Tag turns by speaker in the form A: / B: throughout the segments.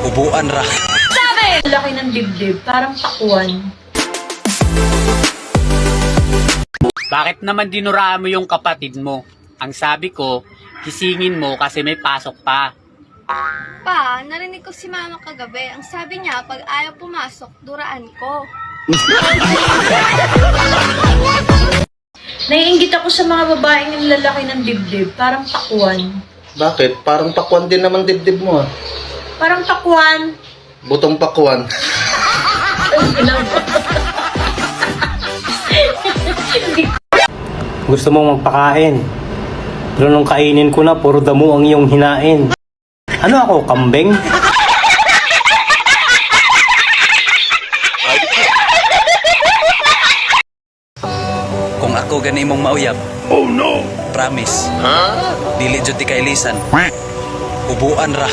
A: Ubuan ra.
B: Laki ng dibdib, parang pakuan.
C: Bakit naman dinuraan mo yung kapatid mo? Ang sabi ko, kisingin mo kasi may pasok pa.
D: Pa, narinig ko si mama kagabi. Ang sabi niya, pag ayaw pumasok, duraan ko.
B: Naiinggit ako sa mga babaeng yung lalaki ng dibdib, parang pakuan.
E: Bakit? Parang pakwan din naman dibdib mo ah.
B: Parang pakuan.
E: Butong pakwan.
F: Gusto mong magpakain. Pero nung kainin ko na, puro damo ang iyong hinain. Ano ako, kambing?
A: Kung ako gani mong mauyab. Oh no. Promise. Dili jud ti kay lisan. Ubuan ra.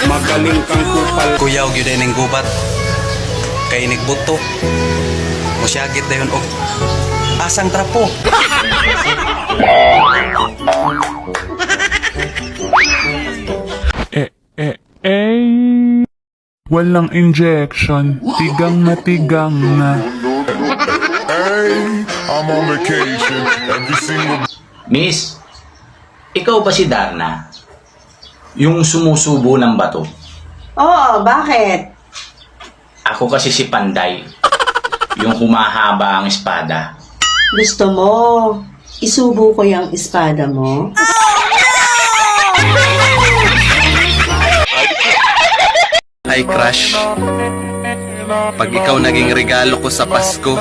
G: Magaling kang kupal.
A: Kuyaw gyud ning gubat. Kay nigbuto. Musyagit dayon og asang trapo.
G: Walang injection. Tigang na tigang na.
H: I'm on vacation every single
I: Miss, ikaw ba si Darna? Yung sumusubo ng bato?
J: Oo, bakit?
I: Ako kasi si Panday. Yung humahaba ang espada.
J: Gusto mo, isubo ko yung espada mo?
A: Ay crush. Pag ikaw naging regalo ko sa Pasko,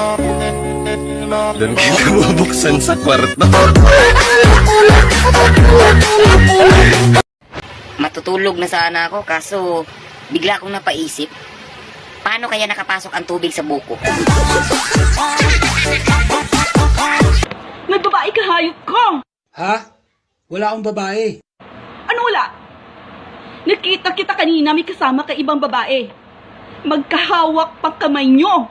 A: doon kita bubuksan sa kwarto.
K: Matutulog na sana ako kaso bigla akong napaisip. Paano kaya nakapasok ang tubig sa buko?
J: May babae ka, hayop ko!
C: Ha? Wala akong babae.
J: Ano wala? Nakita kita kanina may kasama ka ibang babae. Magkahawak pang kamay nyo.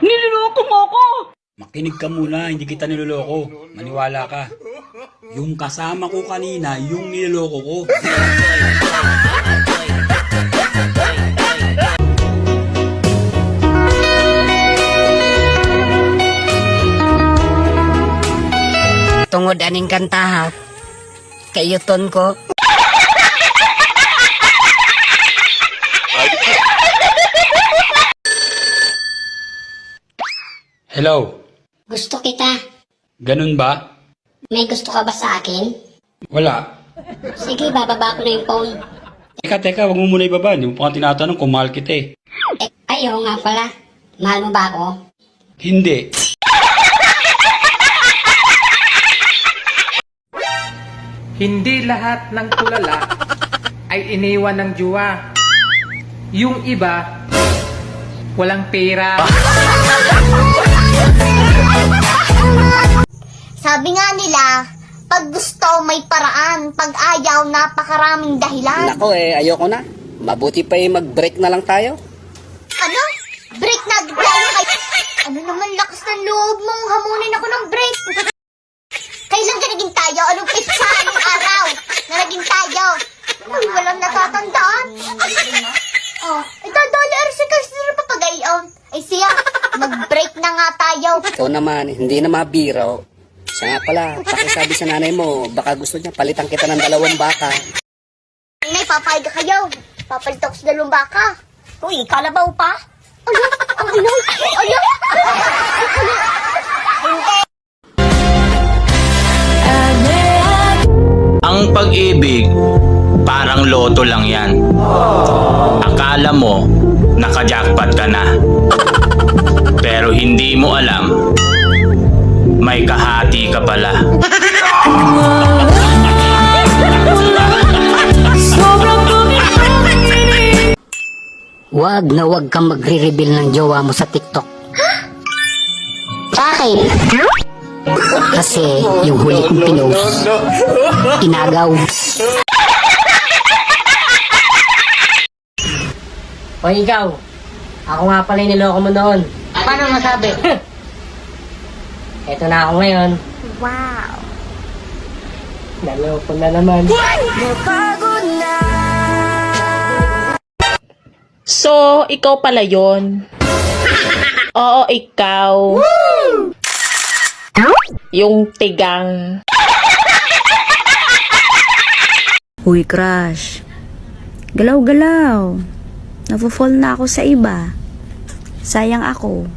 J: Niloloko mo ko!
C: Makinig ka muna, hindi kita niloloko. Maniwala ka. Yung kasama ko kanina, yung niloloko ko.
K: Tungod aning kantaha. Kayuton ko.
C: Hello?
D: Gusto kita.
C: Ganun ba?
D: May gusto ka ba sa akin?
C: Wala.
D: Sige, bababa ko na yung phone.
C: Teka, wag mo muna ibaba. Hindi mo pa nga tinatanong kung mahal kita eh.
D: Ayaw nga pala. Mahal mo ba ako?
C: Hindi.
L: Hindi lahat ng tulala ay iniwan ng juwa. Yung iba, walang pera.
D: Sabi nga nila, pag gusto may paraan, pag ayaw napakaraming dahilan.
K: Nako ayoko na. Mabuti pa mag-break na lang tayo.
D: Ano? Break na tayo kay... Ano naman lakas ng loob mong hamunin ako ng break? Kailan ka naging tayo? Anong pitsa? Anong araw na naging tayo? Uy, walang natatandaan. Dadali si kasi na papagayon. Ay siya, mag-break na nga tayo.
K: Ikaw naman, hindi na mabiro. Siya nga pala, pakisabi sa nanay mo, baka gusto niya palitan kita ng 2 baka.
D: Inay, papayag kayo. Papalit ako sa 2 baka. Uy, kalabaw pa? Ano? Ano? Ano?
I: Ang pag-ibig, parang loto lang yan. Akala mo, naka-jackpot ka na. Pero hindi mo alam, may kahati ka pala.
K: Wag na wag kang magre-reveal ng jowa mo sa TikTok.
D: Bakit?
K: Kasi yung huli kong pinost, inagaw.
J: O ikaw, ako nga pala yung niloko mo noon. Paano masabi? Eto na ako ngayon.
D: Wow.
F: Naloko na naman.
B: So, ikaw pala yon. Oo, ikaw. Yung tigang.
K: Uy, crush. Galaw-galaw. Nafo-fall na ako sa iba. Sayang ako.